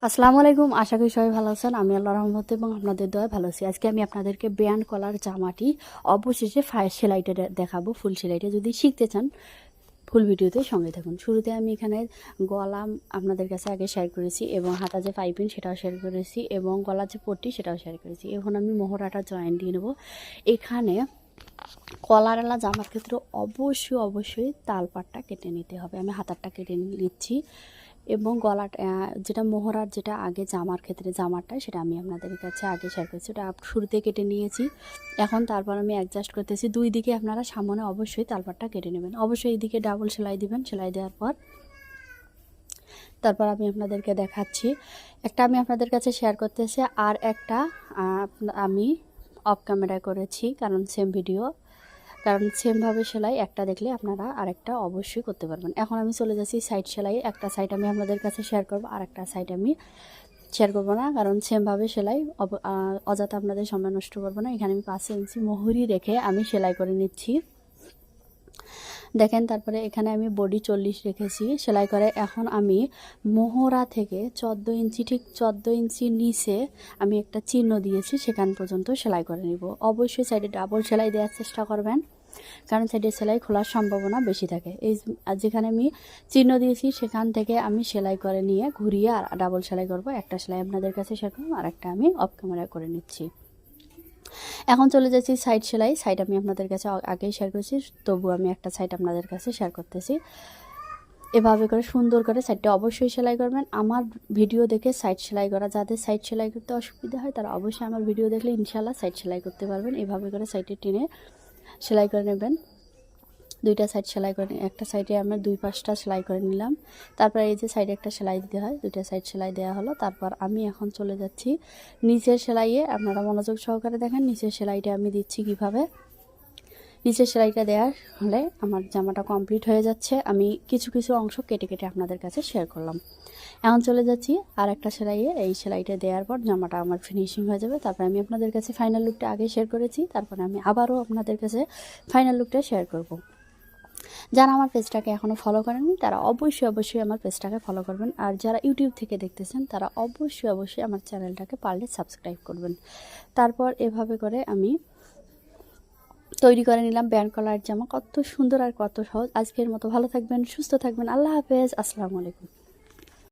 আসসালামু আলাইকুম। আশা করি সবাই ভালো আছেন। আমি আল্লাহর রহমতে এবং আপনাদের দয়ায় ভালো আছি। আজকে আমি আপনাদেরকে ব্যান্ড কলার জামাটি অবশেষে সেলাইটা দেখাবো। ফুল সেলাইটা যদি শিখতে চান ফুল ভিডিওতে সঙ্গে থাকুন। শুরুতে আমি এখানে গলা আপনাদের কাছে আগে শেয়ার করেছি এবং হাতা যে পাইপিং সেটাও শেয়ার করেছি এবং গলার যে পট্টি সেটাও শেয়ার করেছি। এখন আমি মোহরাটা জয়েন দিয়ে নেব। এখানে কলারওয়ালা জামার ক্ষেত্রে অবশ্যই তালপাটটা কেটে নিতে হবে। আমি হাতারটা কেটে নিচ্ছি এবং গলাটা যেটা মোহরার যেটা আগে জামার ক্ষেত্রে জামারটা সেটা আমি আপনাদের কাছে আগে শেয়ার করেছি, ওটা শুরুতে কেটে নিয়েছি। এখন তারপর আমি অ্যাডজাস্ট করতেছি। দুই দিকে আপনারা সামনে অবশ্যই তালপাটটা কেটে নেবেন। অবশ্যই এইদিকে ডাবল সেলাই দিবেন। সেলাই দেওয়ার পর তারপর আমি আপনাদেরকে দেখাচ্ছি। একটা আমি আপনাদের কাছে শেয়ার করতেছি আর একটা আমি অফ ক্যামেরায় করেছি, কারণ সেমভাবে সেলাই একটা দেখলে আপনারা আরেকটা অবশ্যই করতে পারবেন। এখন আমি চলে যাচ্ছি সাইড সেলাই। একটা সাইড আমি আপনাদের কাছে শেয়ার করব, আর একটা সাইড আমি শেয়ার করব না, কারণ সেমভাবে সেলাই অযথা আপনাদের সময় নষ্ট করবো না। এখানে আমি 5 ইঞ্চি মোহরি রেখে আমি সেলাই করে নিচ্ছি। দেখেন, তারপরে এখানে আমি বডি 40 রেখেছি সেলাই করে। এখন আমি মোহরা থেকে 14 ইঞ্চি, ঠিক 14 ইঞ্চি নিচে আমি একটা চিহ্ন দিয়েছি, সেখান পর্যন্ত সেলাই করে নিব। অবশ্যই সাইডে ডাবল সেলাই দেওয়ার চেষ্টা করবেন, কারণ সাইডে সেলাই খোলার সম্ভাবনা বেশি থাকে। এই যেখানে আমি চিহ্ন দিয়েছি সেখান থেকে আমি সেলাই করে নিয়ে ঘুরিয়ে আর ডাবল সেলাই করব। একটা সেলাই আপনাদের কাছে শেয়ার করব, আর একটা আমি অফ ক্যামেরা করে নিচ্ছি। এখন চলে যাচ্ছি সাইড সেলাই। সাইড আমি আপনাদের কাছে আগেই শেয়ার করেছি, তবু আমি একটা সাইড আপনাদের কাছে শেয়ার করতেছি। এভাবে করে সুন্দর করে সাইডটা অবশ্যই সেলাই করবেন। আমার ভিডিও দেখে সাইড সেলাই করা, যাদের সাইড সেলাই করতে অসুবিধা হয় তারা অবশ্যই আমার ভিডিও দেখলে ইনশাল্লাহ সাইড সেলাই করতে পারবেন। এভাবে করে সাইডে টেনে সেলাই করে নেবেন। দুইটা সাইড সেলাই করে, একটা সাইডে আমরা 2 পাশটা সেলাই করে নিলাম। তারপর এই যে সাইডে একটা সেলাই দিতে হয়, দুইটা সাইড সেলাই দেওয়া হলো। তারপর আমি এখন চলে যাচ্ছি নিচের সেলাইয়ে। আপনারা মনোযোগ সহকারে দেখেন নিচের সেলাইটা আমি দিচ্ছি কিভাবে। নিচের সেলাইটা দেওয়ার হলে আমার জামাটা কমপ্লিট হয়ে যাচ্ছে। আমি কিছু অংশ কেটে আপনাদের কাছে শেয়ার করলাম। এখন চলে যাচ্ছি আর একটা সেলাইয়ে। এই সেলাইটা দেওয়ার পর জামাটা আমার ফিনিশিং হয়ে যাবে। তারপর আমি আপনাদের কাছে ফাইনাল লুকটা আগে শেয়ার করেছি, তারপরে আমি আবারও আপনাদের কাছে ফাইনাল লুকটা শেয়ার করব। যারা আমার পেজটাকে এখনও ফলো করেননি তারা অবশ্যই আমার পেজটাকে ফলো করবেন। আর যারা ইউটিউব থেকে দেখতেছেন তারা অবশ্যই আমার চ্যানেলটাকে পারলে সাবস্ক্রাইব করবেন। তারপর এভাবে করে আমি তৈরি করে নিলাম ব্যান্ড কলার জামা। কত সুন্দর আর কত সহজ। আজকের মতো ভালো থাকবেন, সুস্থ থাকবেন। আল্লাহ হাফেজ। আসসালামু আলাইকুম।